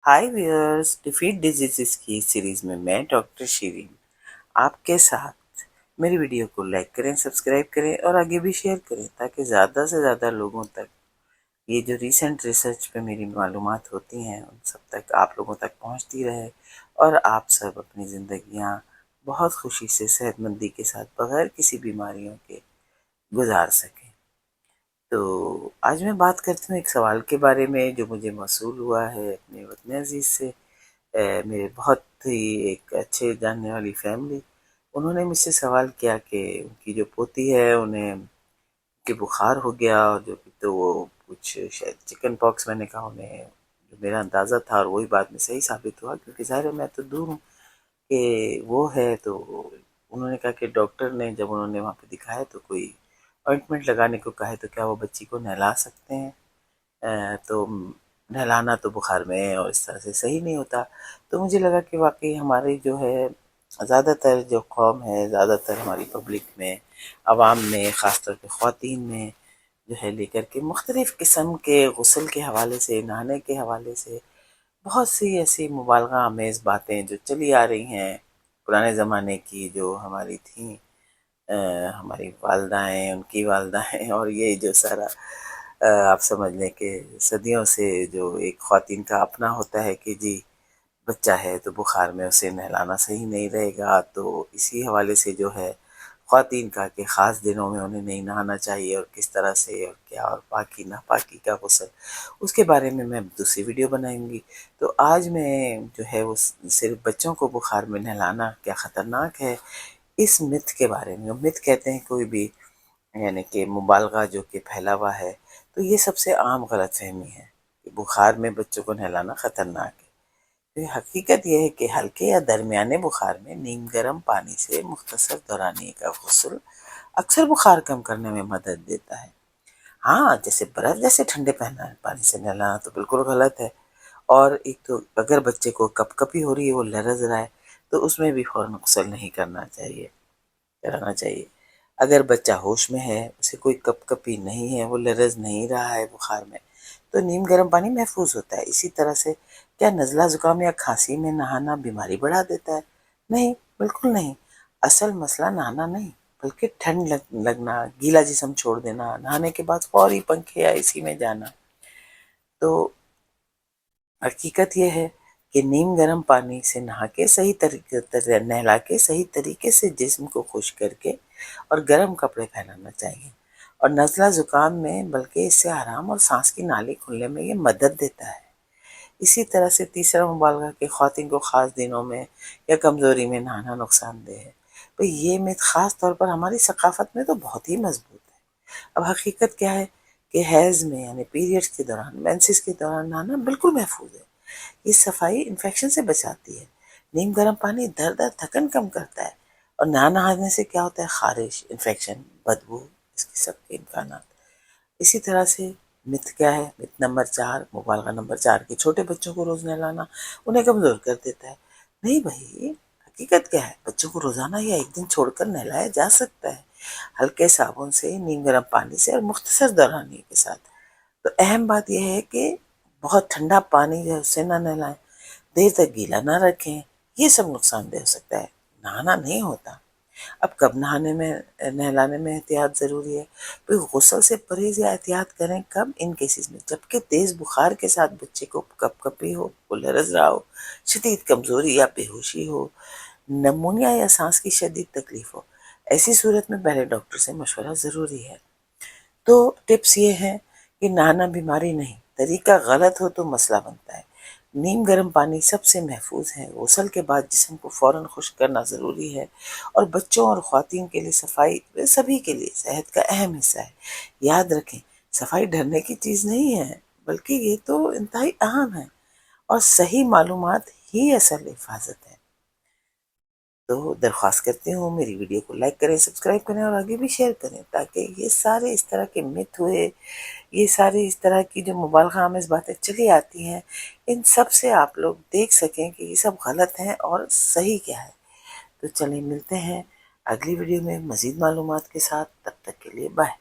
High wears, defeat diseases کی series میں میں ڈاکٹر شیرین آپ کے ساتھ میری ویڈیو کو لائک کریں، سبسکرائب کریں اور آگے بھی شیئر کریں تاکہ زیادہ سے زیادہ لوگوں تک یہ جو ریسنٹ ریسرچ پہ میری معلومات ہوتی ہیں ان سب تک آپ لوگوں تک پہنچتی رہے اور آپ سب اپنی زندگیاں بہت خوشی سے صحت مندی کے ساتھ بغیر کسی بیماریوں کے گزار سکیں۔ تو آج میں بات کرتی ہوں ایک سوال کے بارے میں جو مجھے موصول ہوا ہے اپنے وطن عزیز سے۔ میرے بہت ہی ایک اچھے جاننے والی فیملی، انہوں نے مجھ سے سوال کیا کہ ان کی جو پوتی ہے انہیں کہ بخار ہو گیا، اور جو تو وہ کچھ شاید چکن پاکس، میں نے کہا انہیں جو میرا اندازہ تھا اور وہی بات میں صحیح ثابت ہوا، کیونکہ ظاہر ہے میں تو دور ہوں کہ وہ ہے۔ تو انہوں نے کہا کہ ڈاکٹر نے جب انہوں نے وہاں پہ دکھایا تو کوئی آئنٹمنٹ لگانے کو کہا ہے، تو کیا وہ بچی کو نہلا سکتے ہیں؟ تو نہلانا تو بخار میں اور اس طرح سے صحیح نہیں ہوتا۔ تو مجھے لگا کہ واقعی ہماری جو ہے زیادہ تر جو قوم ہے، زیادہ تر ہماری پبلک میں، عوام میں، خاص طور پہ خواتین میں جو ہے لے کر کے مختلف قسم کے غسل کے حوالے سے، نہانے کے حوالے سے بہت سی ایسی مبالغہ آمیز باتیں جو چلی آ رہی ہیں پرانے زمانے کی، جو ہماری تھیں، ہماری والدائیں، ان کی والدائیں، اور یہ جو سارا آپ سمجھ لیں کہ صدیوں سے جو ایک خواتین کا اپنا ہوتا ہے کہ جی بچہ ہے تو بخار میں اسے نہلانا صحیح نہیں رہے گا، تو اسی حوالے سے جو ہے خواتین کا کہ خاص دنوں میں انہیں نہیں نہانا چاہیے اور کس طرح سے اور کیا، اور پاکی ناپاکی کا غسل، اس کے بارے میں میں دوسری ویڈیو بنائیں گی۔ تو آج میں جو ہے وہ صرف بچوں کو بخار میں نہلانا کیا خطرناک ہے، اس متھ کے بارے میں۔ متھ کہتے ہیں کوئی بھی یعنی کہ مبالغہ جو کہ پھیلا ہوا ہے، تو یہ سب سے عام غلط فہمی ہے کہ بخار میں بچوں کو نہلانا خطرناک ہے۔ تو حقیقت یہ ہے کہ ہلکے یا درمیانے بخار میں نیم گرم پانی سے مختصر دورانیے کا غسل اکثر بخار کم کرنے میں مدد دیتا ہے۔ ہاں، جیسے برف جیسے ٹھنڈے پانی سے نہلانا تو بالکل غلط ہے۔ اور ایک تو اگر بچے کو کپ کپی ہو رہی ہے، وہ لرز رہا ہے، تو اس میں بھی فوراً غسل نہیں کرانا چاہیے۔ اگر بچہ ہوش میں ہے، اسے کوئی کپ کپی نہیں ہے، وہ لرز نہیں رہا ہے بخار میں، تو نیم گرم پانی محفوظ ہوتا ہے۔ اسی طرح سے کیا نزلہ زکام یا کھانسی میں نہانا بیماری بڑھا دیتا ہے؟ نہیں، بالکل نہیں۔ اصل مسئلہ نہانا نہیں بلکہ ٹھنڈ لگنا، گیلا جسم چھوڑ دینا، نہانے کے بعد فوری پنکھے یا اے سی میں جانا۔ تو حقیقت یہ ہے کہ نیم گرم پانی سے نہلا کے صحیح طریقے سے جسم کو خشک کر کے اور گرم کپڑے پہنانا چاہیے، اور نزلہ زکام میں بلکہ اس سے آرام اور سانس کی نالی کھلنے میں یہ مدد دیتا ہے۔ اسی طرح سے تیسرا مبالغہ کہ خواتین کو خاص دنوں میں یا کمزوری میں نہانا نقصان دہ ہے، تو یہ مت خاص طور پر ہماری ثقافت میں تو بہت ہی مضبوط ہے۔ اب حقیقت کیا ہے کہ حیض میں یعنی پیریڈز کے دوران، مینسز کے دوران نہانا بالکل محفوظ ہے۔ یہ صفائی انفیکشن سے بچاتی ہے۔ نیم گرم پانی درد اور تھکن کم کرتا ہے، اور نہ نہانے سے کیا ہوتا ہے؟ خارش، انفیکشن، بدبو، اس کے سب کے امکانات۔ اسی طرح سے متھ کیا ہے؟ متھ نمبر 4، مبالغہ نمبر 4 کہ چھوٹے بچوں کو روز نہلانا انہیں کمزور کر دیتا ہے۔ نہیں بھائی، حقیقت کیا ہے؟ بچوں کو روزانہ یا ایک دن چھوڑ کر نہلایا جا سکتا ہے، ہلکے صابن سے، نیم گرم پانی سے اور مختصر دورانیے کے ساتھ۔ تو اہم بات یہ ہے کہ بہت ٹھنڈا پانی جو ہے اس سے نہ نہلائیں، دیر تک گیلا نہ رکھیں، یہ سب نقصان دہ ہو سکتا ہے، نہانا نہیں ہوتا۔ اب کب نہلانے میں احتیاط ضروری ہے؟ پھر غسل سے پرہیز یا احتیاط کریں کب؟ ان کیسز میں جبکہ تیز بخار کے ساتھ بچے کو کپ کپی ہو، وہ لرز رہا ہو، شدید کمزوری یا بے ہوشی ہو، نمونیا یا سانس کی شدید تکلیف ہو، ایسی صورت میں پہلے ڈاکٹر سے مشورہ ضروری ہے۔ تو ٹپس یہ ہیں کہ نہانا بیماری نہیں، طریقہ غلط ہو تو مسئلہ بنتا ہے۔ نیم گرم پانی سب سے محفوظ ہے۔ غسل کے بعد جسم کو فوراً خشک کرنا ضروری ہے، اور بچوں اور خواتین کے لیے صفائی سبھی کے لیے صحت کا اہم حصہ ہے۔ یاد رکھیں، صفائی ڈرنے کی چیز نہیں ہے، بلکہ یہ تو انتہائی اہم ہے، اور صحیح معلومات ہی اصل حفاظت ہے۔ تو درخواست کرتی ہوں میری ویڈیو کو لائک کریں، سبسکرائب کریں اور آگے بھی شیئر کریں، تاکہ یہ سارے اس طرح کے مت ہوئے، یہ ساری اس طرح کی جو مبالغہ آمیز باتیں چلی آتی ہیں، ان سب سے آپ لوگ دیکھ سکیں کہ یہ سب غلط ہیں اور صحیح کیا ہے۔ تو چلیں ملتے ہیں اگلی ویڈیو میں مزید معلومات کے ساتھ، تب تک کے لیے بائے۔